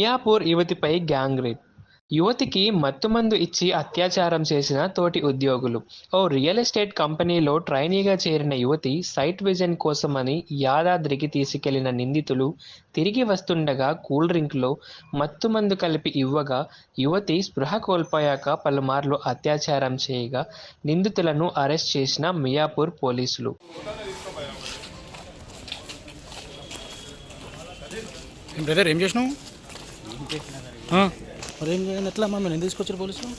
మియాపూర్ యువతిపై gang rape. యువతికి మత్తుమందు ఇచ్చి అత్యాచారం చేసిన తోటి ఉద్యోగులు. ఓ రియల్ ఎస్టేట్ కంపెనీలో ట్రైనీగా చేరిన యువతి సైట్ విజిన్ కోసమని యాదాద్రికి తీసుకెళ్లిన నిందితులు తిరిగి వస్తుండగా కూల్ డ్రింక్లో మత్తుమందు కలిపి ఇవ్వగా యువతి స్పృహ కోల్పోయాక పలుమార్లు అత్యాచారం చేయగా నిందితులను అరెస్ట్ చేసిన మియాపూర్ పోలీసులు. బ్రదర్ ఏం చేసినావు? మరి ఏం చేయాలి? ఎట్లా అమ్మా మీరు ఎందుకు తీసుకొచ్చారు పోలీసులు?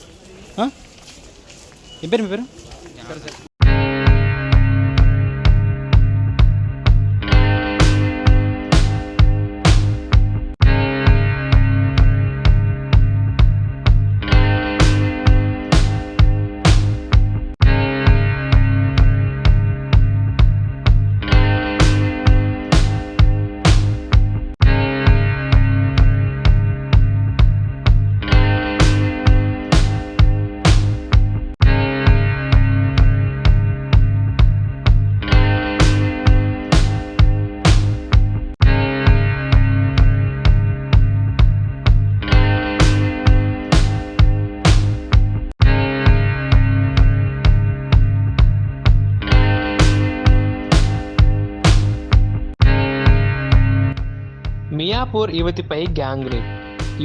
ఏం పేరు మీ పేరు? మియాపూర్ యువతిపై గ్యాంగ్ రేప్.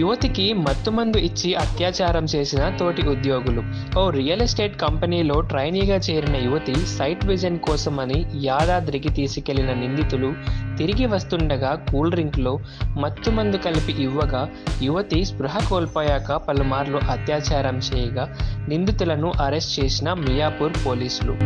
యువతికి మత్తుమందు ఇచ్చి అత్యాచారం చేసిన తోటి ఉద్యోగులు. ఓ రియల్ ఎస్టేట్ కంపెనీలో ట్రైనీగా చేరిన యువతి సైట్ విజిన్ కోసమని యాదాద్రికి తీసుకెళ్లిన నిందితులు తిరిగి వస్తుండగా కూల్ డ్రింక్లో మత్తుమందు కలిపి ఇవ్వగా యువతి స్పృహ కోల్పోయాక పలుమార్లు అత్యాచారం చేయగా నిందితులను అరెస్ట్ చేసిన మియాపూర్ పోలీసులు.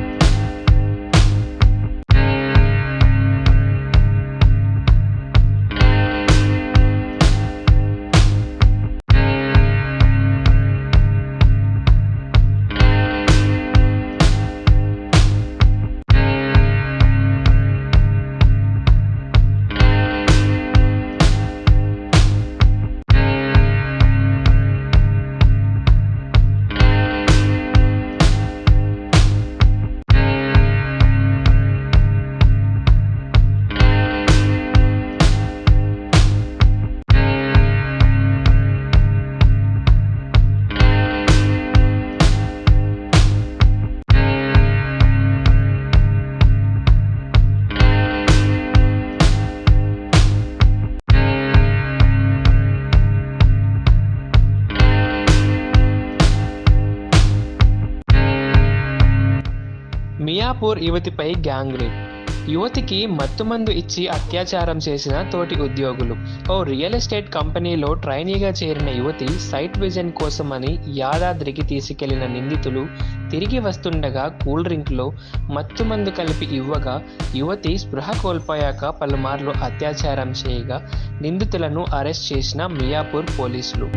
మియాపూర్ యువతిపై గ్యాంగ్ రేప్. యువతికి మత్తుమందు ఇచ్చి అత్యాచారం చేసిన తోటి ఉద్యోగులు. ఓ రియల్ ఎస్టేట్ కంపెనీలో ట్రైనీగా చేరిన యువతి సైట్ విజిన్ కోసమని యాదాద్రికి తీసుకెళ్లిన నిందితులు తిరిగి వస్తుండగా కూల్ డ్రింక్లో మత్తుమందు కలిపి ఇవ్వగా యువతి స్పృహ కోల్పోయాక పలుమార్లు అత్యాచారం చేయగా నిందితులను అరెస్ట్ చేసిన మియాపూర్ పోలీసులు.